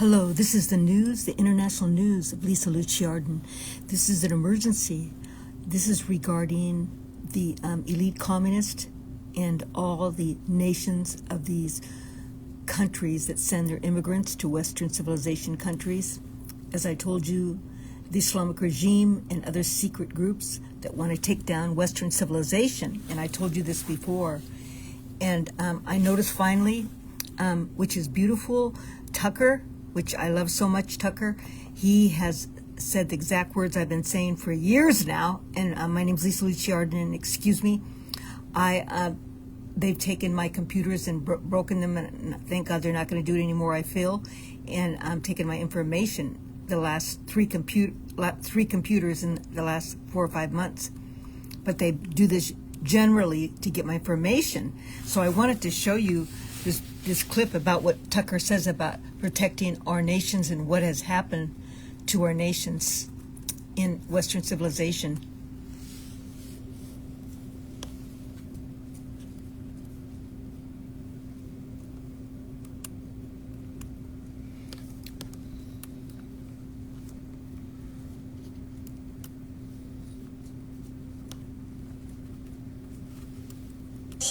Hello, this is the news, the international news of Lisa Luciardin. This is an emergency. This is regarding the elite communists and all the nations of these countries that send their immigrants to Western civilization countries. As I told you, the Islamic regime and other secret groups that want to take down Western civilization. And I told you this before. And I noticed finally, which is beautiful, Tucker, which I love so much, Tucker, he has said the exact words I've been saying for years now. And my name's Lisa Luciardin, and excuse me, they've taken my computers and broken them, and thank God they're not going to do it anymore, I feel. And I'm taking my information, the last three computers in the last 4 or 5 months. But they do this generally to get my information. So I wanted to show you this clip about what Tucker says about protecting our nations and what has happened to our nations in Western civilization.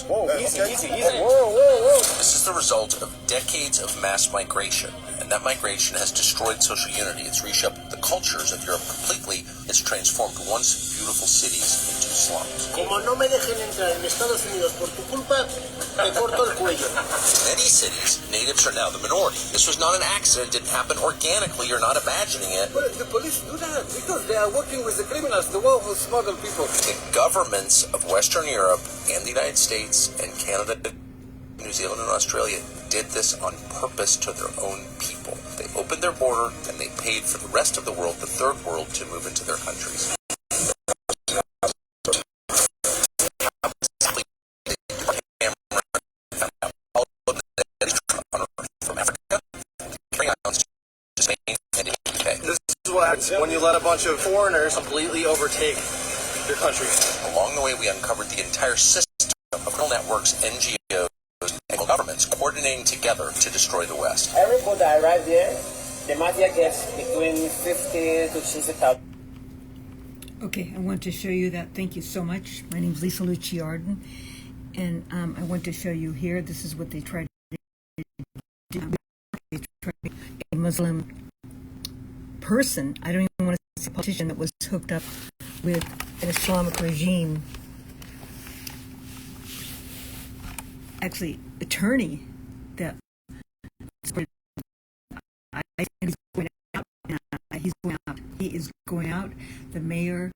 Whoa, easy. Whoa. This is the result of decades of mass migration, and that migration has destroyed social unity. It's reshaped the cultures of Europe completely. It's transformed once beautiful cities into slums. Como no me dejen entrar en Estados Unidos por tu culpa, te corto el cuello. In many cities, natives are now the minority. This was not an accident. It didn't happen organically. You're not imagining it. But the police do that because they are working with the criminals, the ones who smuggle people. The governments of Western Europe and the United States and Canada, New Zealand and Australia did this on purpose to their own people. They opened their border and they paid for the rest of the world, the third world, to move into their countries. This is what happens when you let a bunch of foreigners completely overtake your country. Along the way, we uncovered the entire system of criminal networks, NGOs, and governments coordinating together to destroy the West. Everybody that arrives there, the mafia gets between 50 to 60,000. Okay, I want to show you that. Thank you so much. My name's Lisa Luciardin, and I want to show you here. This is what they tried to do. They tried to a Muslim person. I don't even want to say a politician that was hooked up with an Islamic regime. Actually, attorney that he's going out. He is going out. The mayor,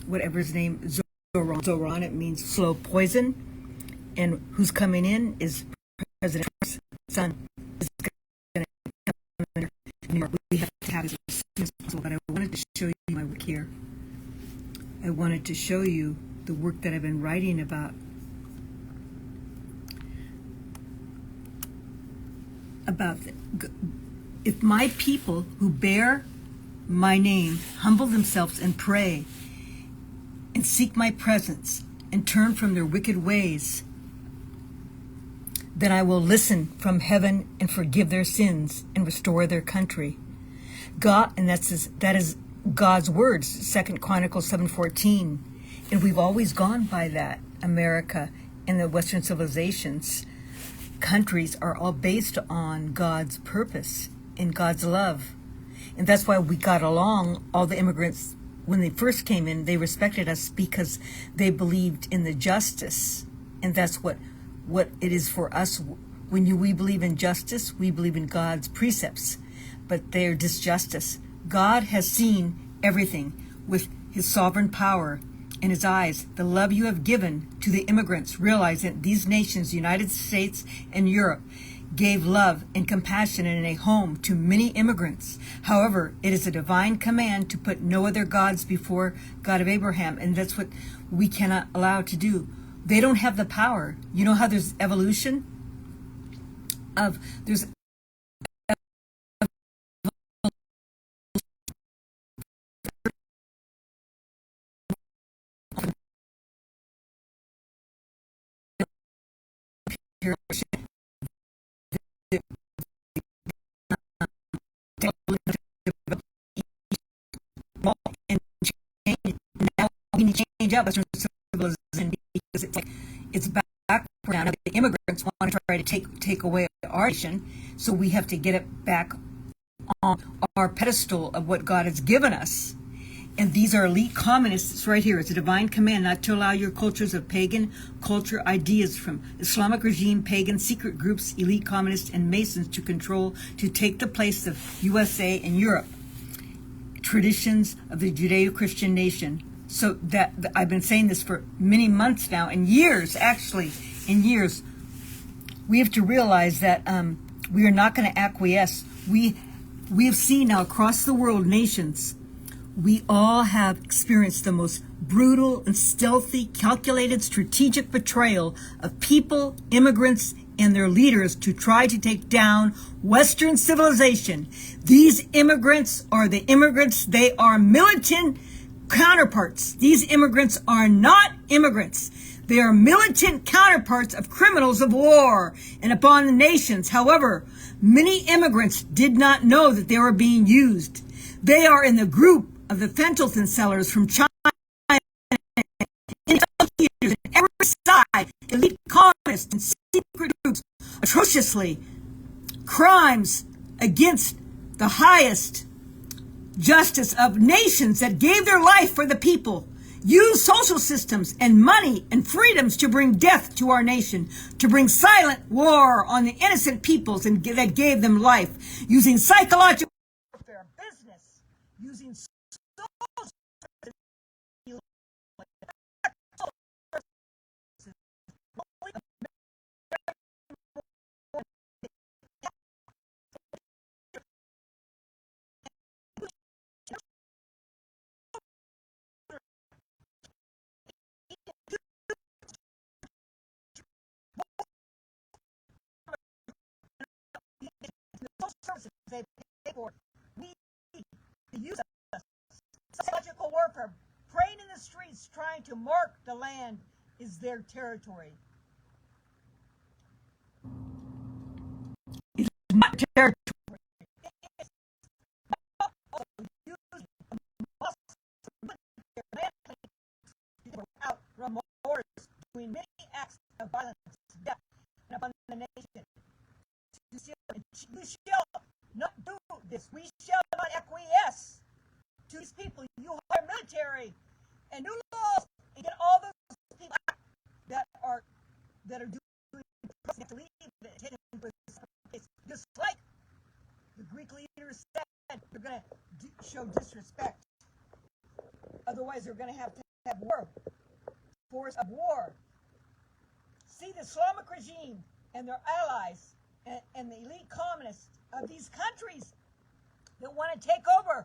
whatever his name, Zoran. It means slow poison. And who's coming in is President Trump's son. Is going to come in. We have to have it as soon as possible. But I wanted to show you my work here. I wanted to show you the work that I've been writing about if my people who bear my name humble themselves and pray and seek my presence and turn from their wicked ways, then I will listen from heaven and forgive their sins and restore their country. God, and that is God's words, 2 Chronicles 7:14. And we've always gone by that. America and the Western civilizations, countries are all based on God's purpose and God's love. And that's why we got along. All the immigrants, when they first came in, they respected us because they believed in the justice. And that's what it is for us. When we believe in justice, we believe in God's precepts. But they're disjustice. God has seen everything with his sovereign power in his eyes. The love you have given to the immigrants, realize that these nations, the United States and Europe, gave love and compassion and a home to many immigrants. However, it is a divine command to put no other gods before God of Abraham, and that's what we cannot allow to do. They don't have the power. You know how there's evolution? There's yeah, Western civilization, because it's backward now. The immigrants want to try to take away our nation, so we have to get it back on our pedestal of what God has given us. And these are elite communists right here. It's a divine command not to allow your cultures of pagan culture ideas from Islamic regime, pagan secret groups, elite communists, and Masons to take the place of USA and Europe. Traditions of the Judeo-Christian nation. So that I've been saying this for many months now, and years, actually, in years. We have to realize that we are not going to acquiesce. We have seen now across the world, nations, we all have experienced the most brutal and stealthy, calculated, strategic betrayal of people, immigrants, and their leaders to try to take down Western civilization. These immigrants are the immigrants. They are militant counterparts. These immigrants are not immigrants. They are militant counterparts of criminals of war and upon the nations. However, many immigrants did not know that they were being used. They are in the group of the fentanyl sellers from China, in every side, elite communists and secret groups, atrociously, crimes against the highest justice of nations that gave their life for the people, use social systems and money and freedoms to bring death to our nation, to bring silent war on the innocent peoples and that gave them life, using psychological warfare, business, using services they pay for. We use psychological warfare, praying in the streets, trying to mark the land is their territory. It's my territory. It's also used out remorse, doing many acts of violence, death, and upon the nation. You shall not do this. We shall not acquiesce to these people. You hire military and new laws and get all those people that are doing have to leave and take them to a place. Just like the Greek leaders said, they're going to show disrespect. Otherwise, they're going to have war, force of war. See, the Islamic regime and their allies and the elite communists of these countries that want to take over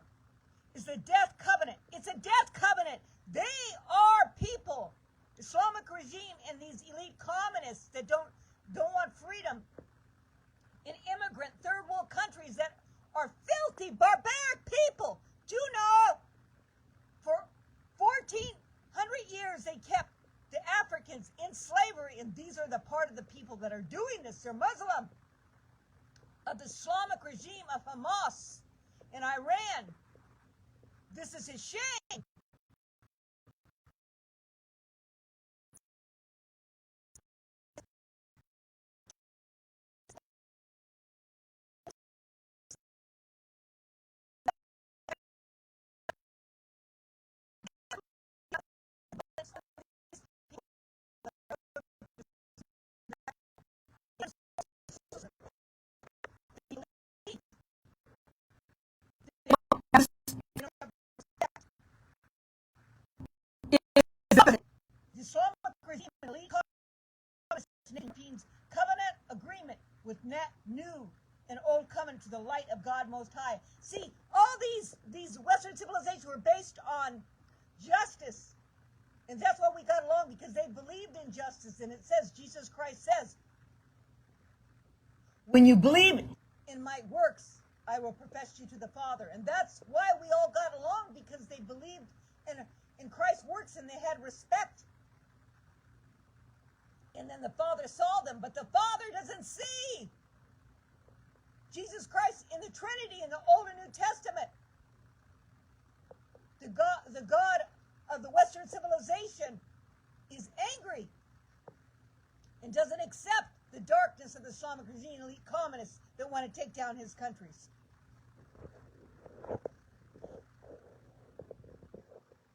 is the death covenant. It's a death covenant. They are people, Islamic regime and these elite communists that don't want freedom in immigrant third world countries that are filthy, barbaric people. Do you know for 1,400 years they kept the Africans in slavery, and these are the part of the people that are doing this. They're Muslim, of the Islamic regime of Hamas in Iran. This is a shame. The Islamic regime and elite communists covenant agreement with new and old covenant to the light of God Most High. See, all these Western civilizations were based on justice, and that's why we got along, because they believed in justice. And it says, Jesus Christ says, when you believe in my works, I will profess you to the Father. And that's why we all got along, because they believed in Christ's works and they had respect. And then the Father saw them, but the Father doesn't see Jesus Christ in the Trinity in the Old and New Testament. The God of the Western civilization is angry and doesn't accept the darkness of the Islamic regime, elite communists that want to take down his countries.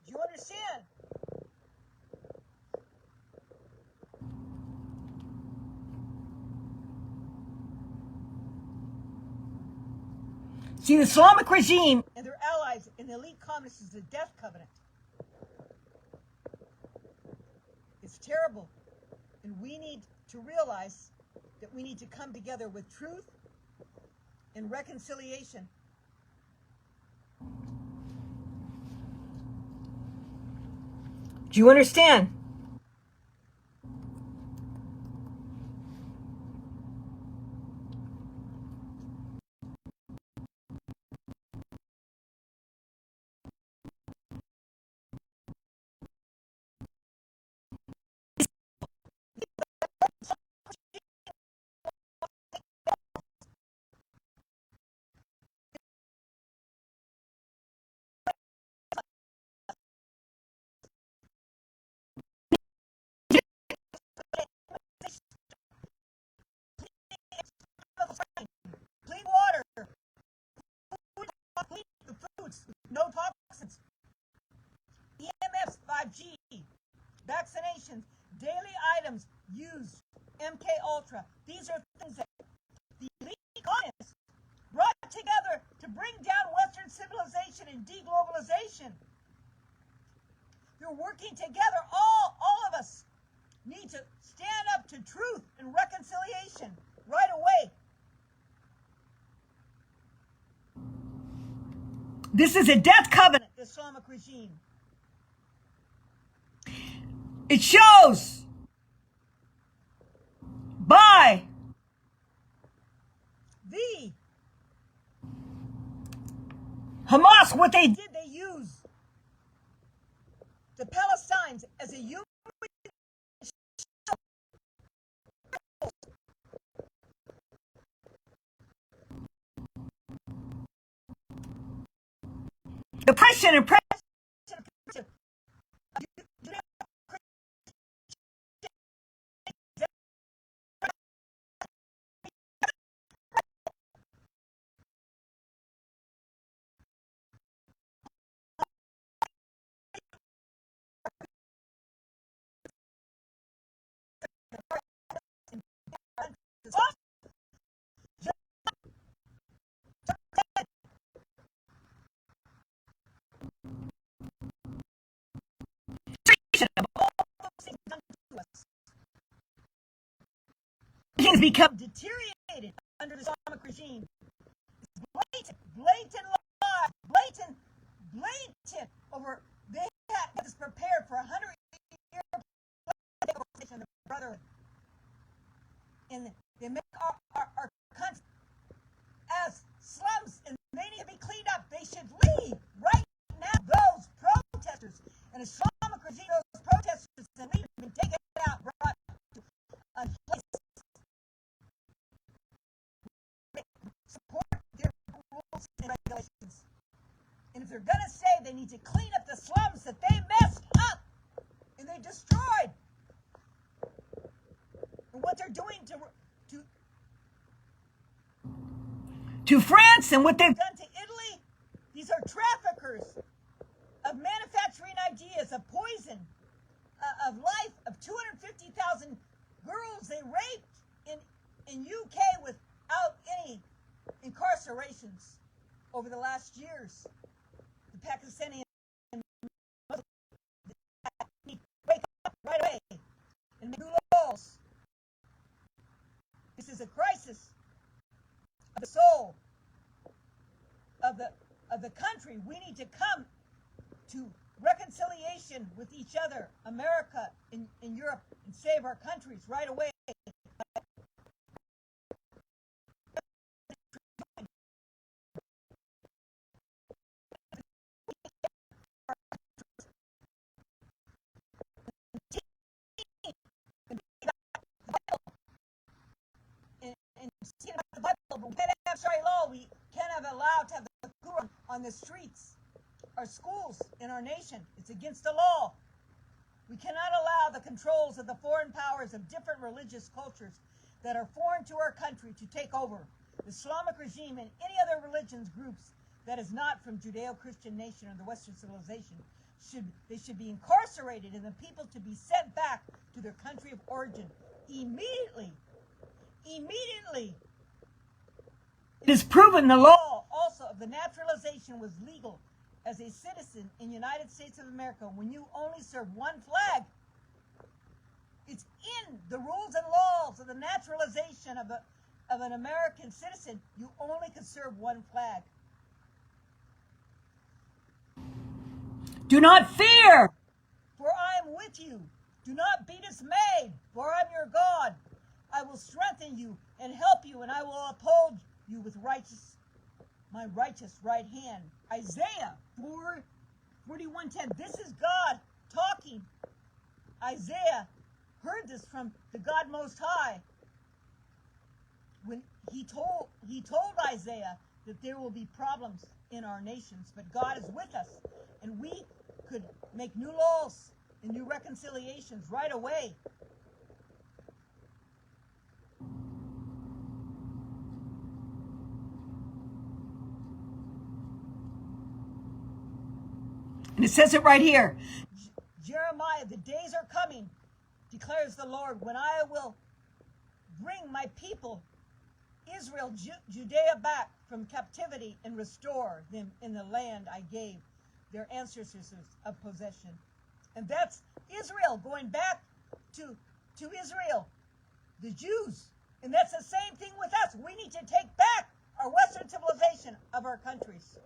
Do you understand? See, the Islamic regime and their allies in the elite communists is a death covenant. It's terrible. And we need to realize that we need to come together with truth and reconciliation. Do you understand? Clean water, clean the foods, no toxins, EMFs, 5G, vaccinations, daily items used, MK Ultra. These are things that the elite communists brought together to bring down Western civilization and deglobalization. They're working together. All of us need to stand up to truth and reconciliation right away. This is a death covenant, the Islamic regime. It shows by the Hamas what they did. They used the Palestinians as a human. Depression and pressure. Has become deteriorated under the Islamic regime. It's blatant lie, blatant over. They had this prepared for 100-year of the brotherhood, and they make our country as slums, and they need to be cleaned up. They should leave right now. Those protesters and Islamic regime, those protesters, and leave and take it out, brought to a place. Support their rules and regulations. And if they're going to say they need to clean up the slums that they messed up and they destroyed, and what they're doing to France and what they've done to Italy, these are traffickers of manufacturing ideas, of poison, of life, of 250,000 girls they raped in UK without any incarcerations over the last years. The Pakistani need to wake up right away and make new laws. This is a crisis of the soul of the country. We need to come to reconciliation with each other, America and Europe, and save our countries right away. We can't have allowed to have the Quran on the streets. our schools in our nation. It's against the law. We cannot allow the controls of the foreign powers of different religious cultures that are foreign to our country to take over. The Islamic regime and any other religions groups that is not from Judeo-Christian nation or the Western civilization should be incarcerated and the people to be sent back to their country of origin immediately. Immediately. It is proven the law also of the naturalization was legal as a citizen in the United States of America when you only serve one flag. It's in the rules and laws of the naturalization of an American citizen. You only can serve one flag. Do not fear, for I am with you. Do not be dismayed, for I am your God. I will strengthen you and help you, and I will uphold you with my righteous right hand. Isaiah 41:10. This is God talking. Isaiah heard this from the God Most High when he told Isaiah that there will be problems in our nations, but God is with us, and we could make new laws and new reconciliations right away. And it says it right here. Jeremiah, the days are coming, declares the Lord, when I will bring my people, Israel, Judea, back from captivity and restore them in the land I gave their ancestors of possession. And that's Israel going back to Israel, the Jews. And that's the same thing with us. We need to take back our Western civilization of our countries.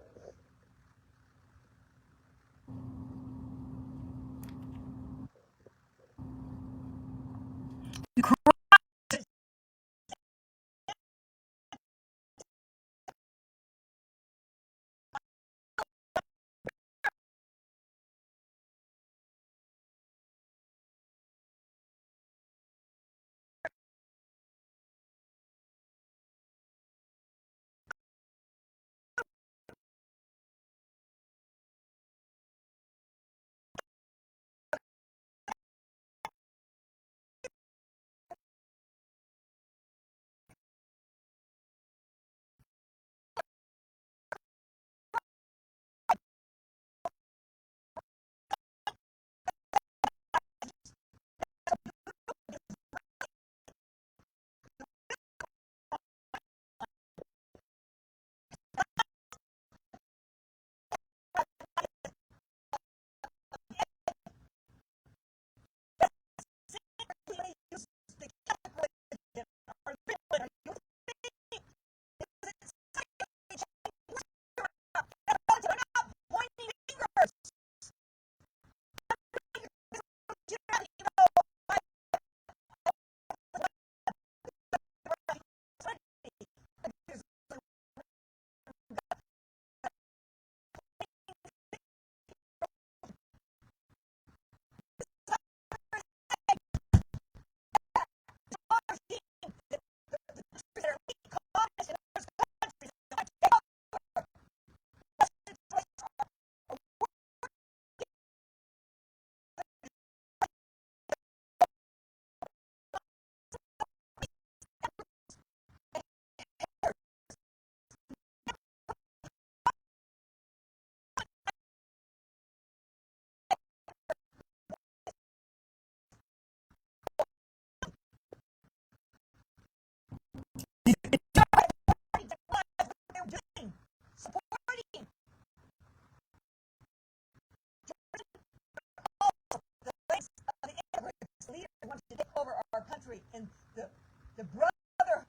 And the brother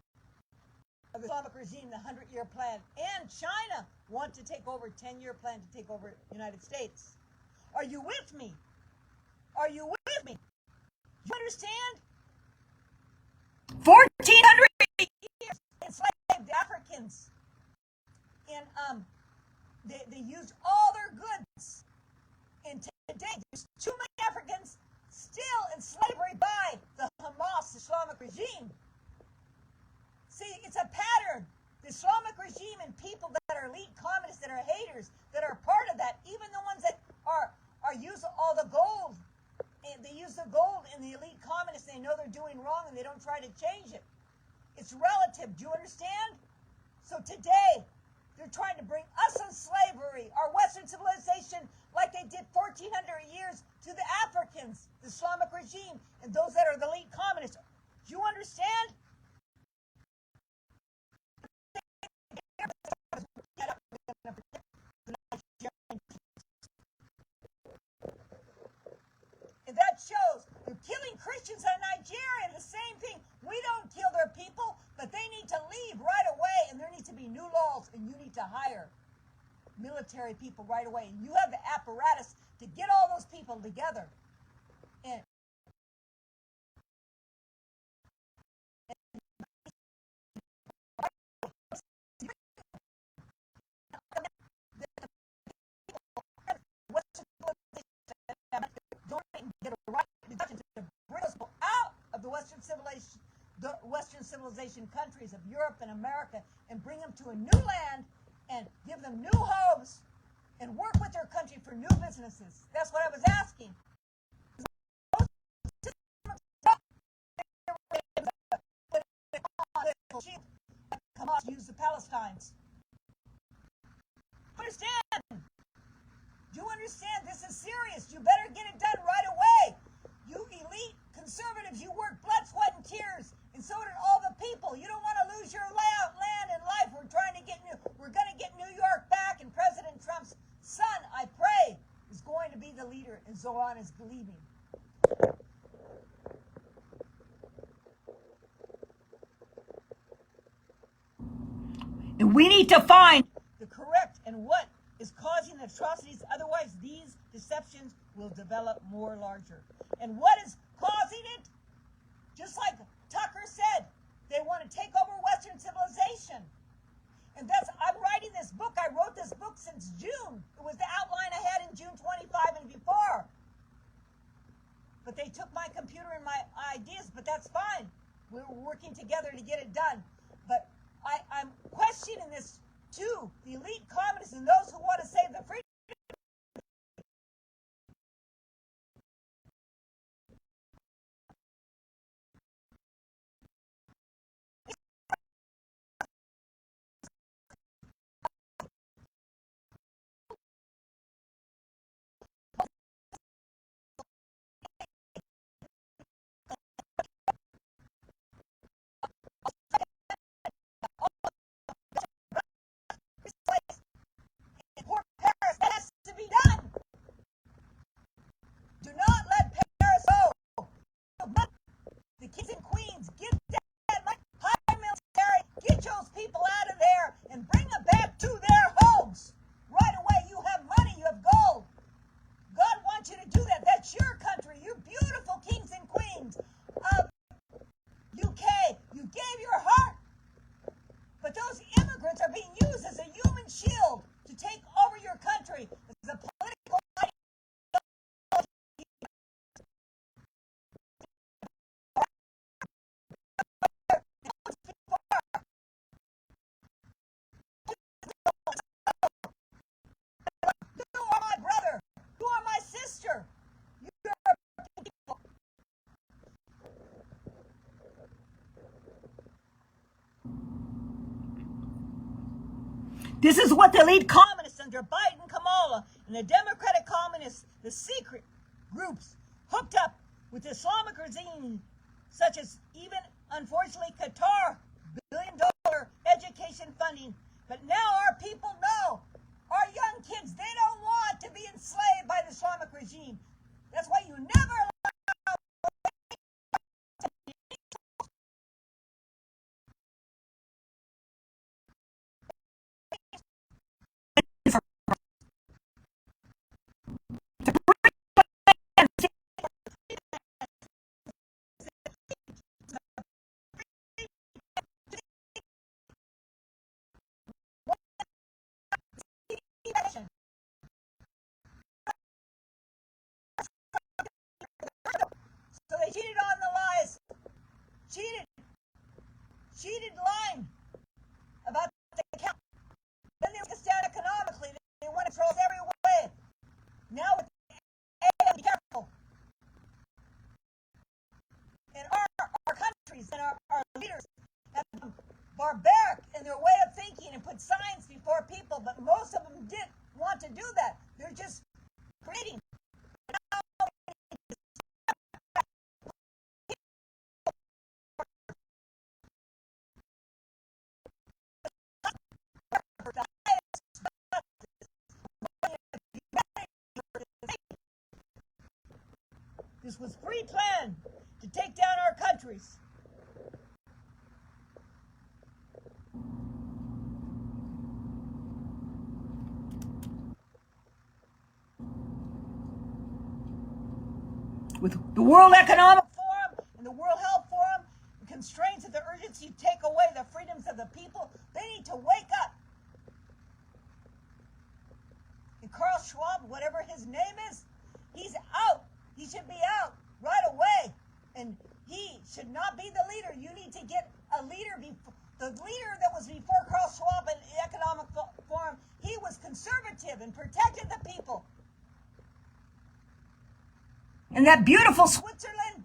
of the Islamic regime, the 100-year plan, and China want to take over, 10-year plan to take over the United States. Are you with me? Are you with me? You understand? 1,400 years enslaved Africans, and they used all their goods. And today, there's too many Africans still in slavery by the Hamas Islamic regime. See, it's a pattern. The Islamic regime and people that are elite communists, that are haters, that are part of that, even though They're trying to bring us in slavery, our Western civilization, like they did 1,400 years to the Africans, the Islamic regime, and those that are the elite communists. Do you understand? And that shows they're killing Christians in Nigeria. The same thing. We don't kill their people, but they need to leave right away, and there needs to be new laws, and you need to hire military people right away. And you have the apparatus to get all those people together. And get a right to bring us out of the Western civilization countries of Europe and America and bring them to a new land and give them new homes and work with their country for new businesses. That's what I was asking. Come on, use the Palestines. Understand? Do you understand? This is serious. You better get it done right away. You elite conservatives, you work blood, sweat, and tears, and so did all the people. You don't want to lose your land and life. We're going to get New York back, and President Trump's son, I pray, is going to be the leader, and Zoran is leaving. And we need to find the correct and what is causing the atrocities. Otherwise, these deceptions will develop more larger. And what is causing it? Just like Tucker said, they want to take over Western civilization. And I'm writing this book. I wrote this book since June. It was the outline I had in June 25 and before. But they took my computer and my ideas, but that's fine. We were working together to get it done. But I'm questioning this too, the elite communists and those who want to save the freedom. This is what the elite communists under Biden, Kamala, and the Democratic communists, the secret groups, hooked up with the Islamic regime, such as even, unfortunately, Qatar, $1 billion education funding. But now our people know, our young kids, they don't want to be enslaved by the Islamic regime. That's why you never people, but most of them didn't want to do that. They're just creating. This was pre-planned to take down our countries. With the World Economic Forum and the World Health Forum, the constraints of the urgency to take away the freedoms of the people, they need to wake up. And Carl Schwab, whatever his name is, he's out. He should be out right away. And he should not be the leader. You need to get a leader. The leader that was before Carl Schwab in the Economic Forum, he was conservative and protected the people. And that beautiful Switzerland,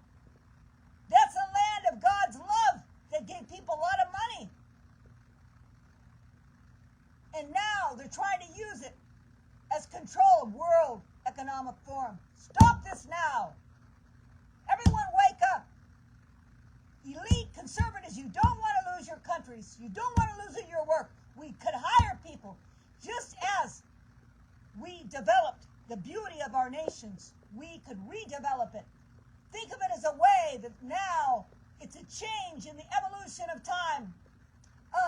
that's the land of God's love that gave people a lot of money. And now they're trying to use it as control of World Economic Forum. Stop this now. Everyone wake up. Elite conservatives, you don't want to lose your countries. You don't want to lose your work. We could hire people just as we developed the beauty of our nations. We could redevelop it. Think of it as a way that now it's a change in the evolution of time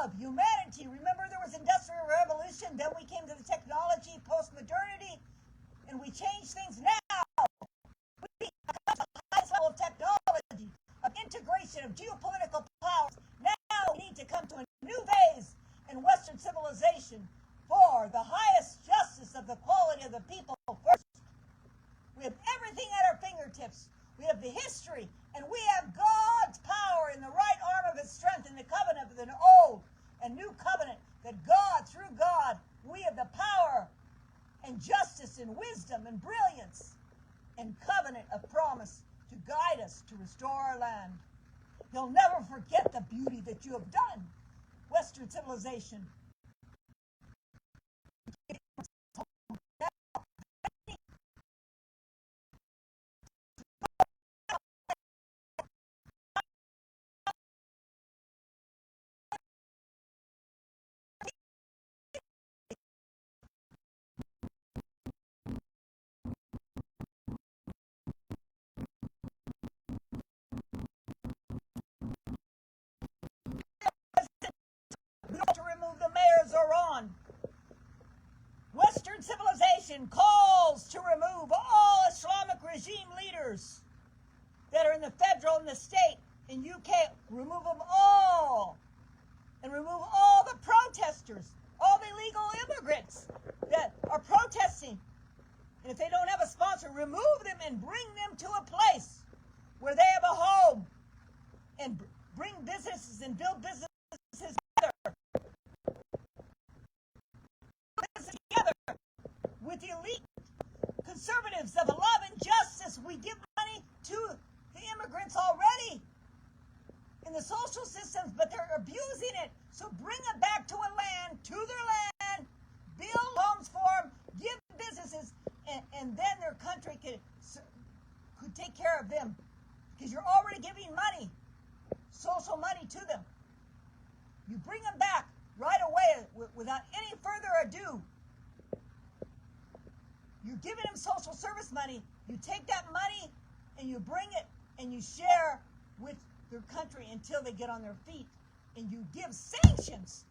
of humanity. Remember, there was Industrial Revolution, then we came to the technology, post-modernity, and we changed things. Now we come to the highest level of technology, of integration of geopolitical powers. Now we need to come to a new phase in Western civilization for the highest justice of the quality of the people first. We have everything at our fingertips. We have the history, and we have God's power in the right arm of his strength in the covenant of an old and new covenant that God, through God, we have the power and justice and wisdom and brilliance and covenant of promise to guide us to restore our land. He'll never forget the beauty that you have done, Western civilization. To remove the mayors are on. Western civilization calls to remove all Islamic regime leaders that are in the federal and the state in UK. Remove them all. And remove all the protesters, all the illegal immigrants that are protesting. And if they don't have a sponsor, remove them and bring them to a place where they have a home and bring businesses and build businesses with the elite conservatives of love and justice. We give money to the immigrants already in the social systems, but they're abusing it. So bring them back to a land, to their land, build homes for them, give businesses, and then their country could take care of them. Because you're already giving money, social money to them. You bring them back right away without any further ado. You're giving them social service money. You take that money and you bring it and you share with their country until they get on their feet. And you give sanctions.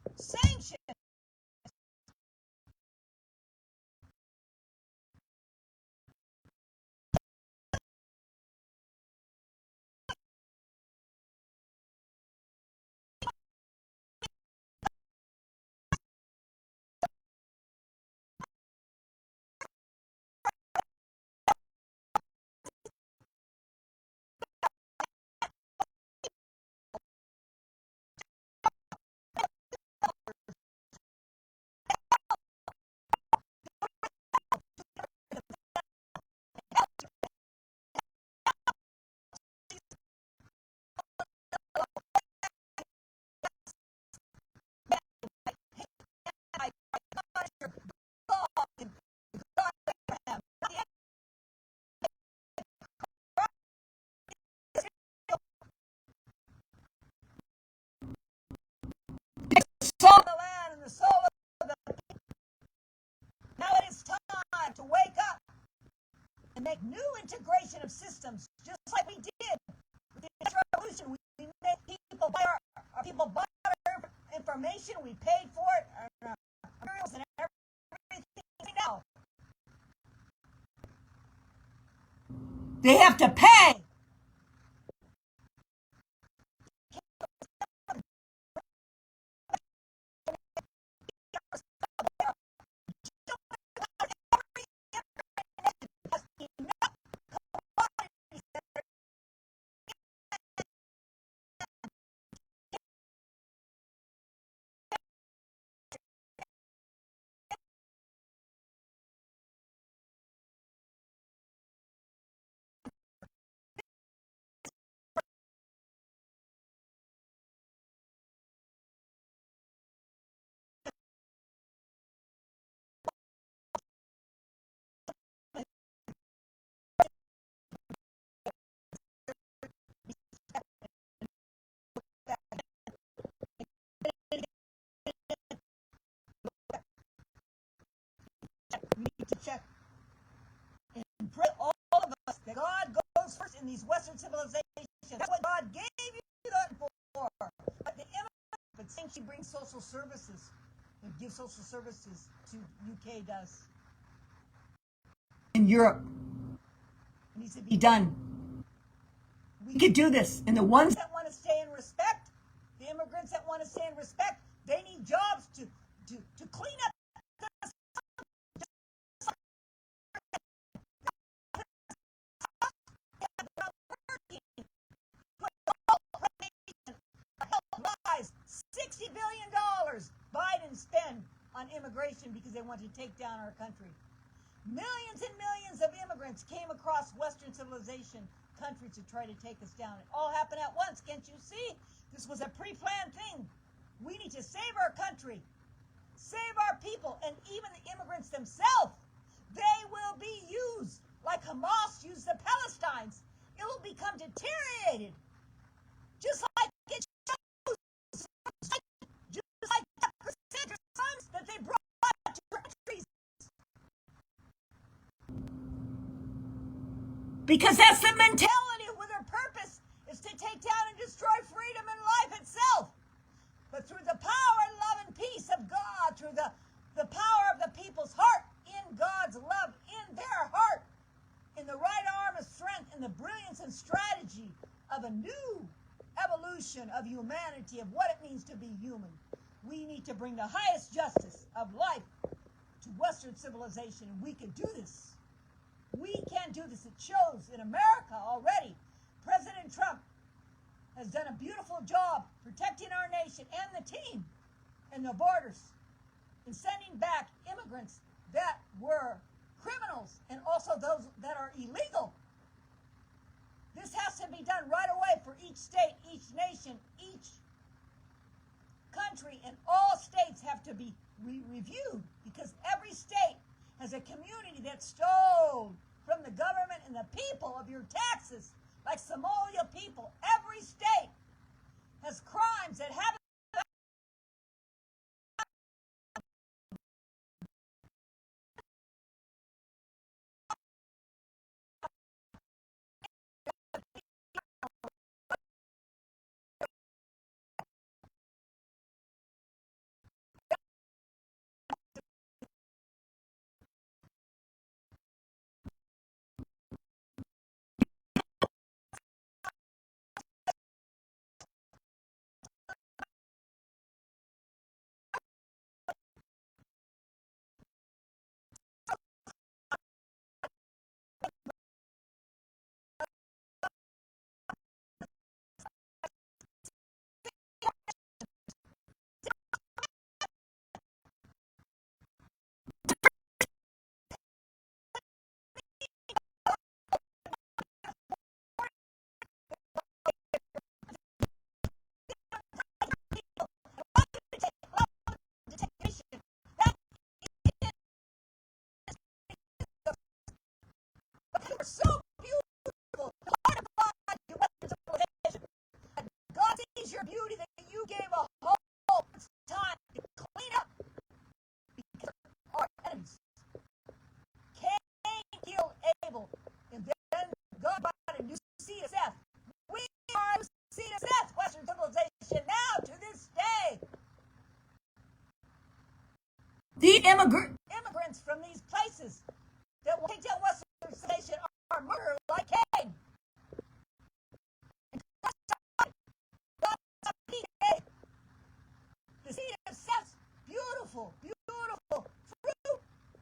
to wake up and make new integration of systems, just like we did with the Industrial Revolution. We made people buy our people buy our information. We paid for it, our materials and everything now. They have to pay. We need to check and pray, all of us, that God goes first in these Western civilizations. That's what God gave you that for. But the immigrant, but saying she brings social services and gives social services to UK does. In Europe, it needs to be done. We could do this. And the ones that want to stay in respect, the immigrants that want to stay in respect, they need jobs to clean up. $60 billion Biden spend on immigration because they want to take down our country. Millions and millions of immigrants came across Western civilization countries to try to take us down. It all happened at once. Can't you see? This was a pre-planned thing. We need to save our country, save our people, and even the immigrants themselves. They will be used like Hamas used the Palestinians. It will become deteriorated, just like it shows, just like the sons that they brought to countries. Because that's the mentality where their purpose is to take down and destroy freedom and life itself. But through the power and love and peace of God, through the power of the people's heart, in God's love, in their heart, in the right arm of strength, in the brilliance and strategy of a new evolution of humanity, of what it means to be human, we need to bring the highest justice of life to Western civilization, and we can do this. We can do this. It shows in America already. President Trump has done a beautiful job protecting our nation and the team and the borders in sending back immigrants that were criminals and also those that are illegal. This has to be done right away for each state, each nation, each country, and all states have to be reviewed because every state has a community that stole from the government and the people of your taxes, like Somalia people. Every state has crimes that haven't. So beautiful. God sees your beauty that you gave a whole time to clean up because our enemies immigrants from these places that will tell Western civilization are murdered like Cain. The seed of sense, beautiful, beautiful fruit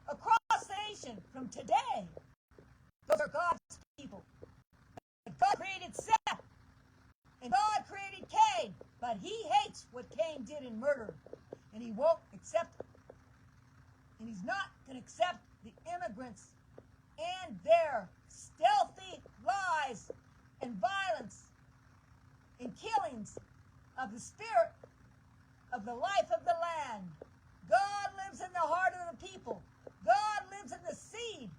across the nation from today. Those are God's people. God created Seth, and God created Cain, but he hates what Cain did in murder, and he won't accept it. And he's not going to accept the immigrants and their stealthy lies and violence and killings of the spirit of the life of the land. God lives in the heart of the people. God lives in the seed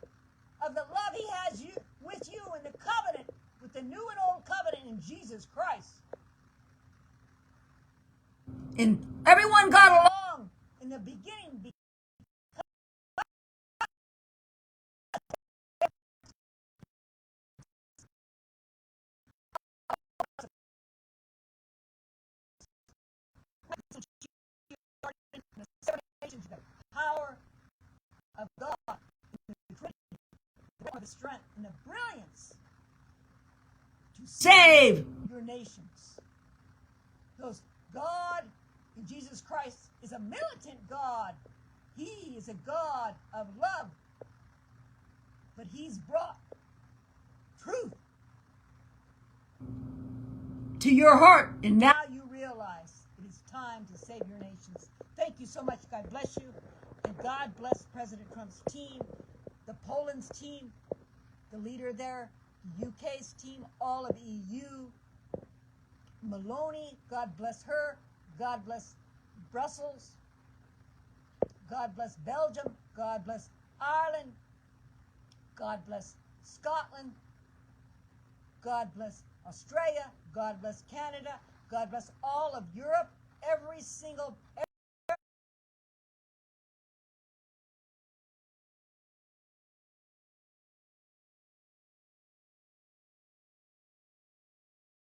of the love he has with you in the covenant, with the new and old covenant in Jesus Christ. And everyone got along in the beginning. The power of God, the strength and the brilliance to save your nations. Because God in Jesus Christ is a militant God. He is a God of love. But he's brought truth to your heart. And now you realize it is time to save your nations. Thank you so much. God bless you. And God bless President Trump's team, the Poland's team, the leader there, the UK's team, all of EU. Maloney, God bless her. God bless Brussels. God bless Belgium. God bless Ireland. God bless Scotland. God bless Australia. God bless Canada. God bless all of Europe. Every single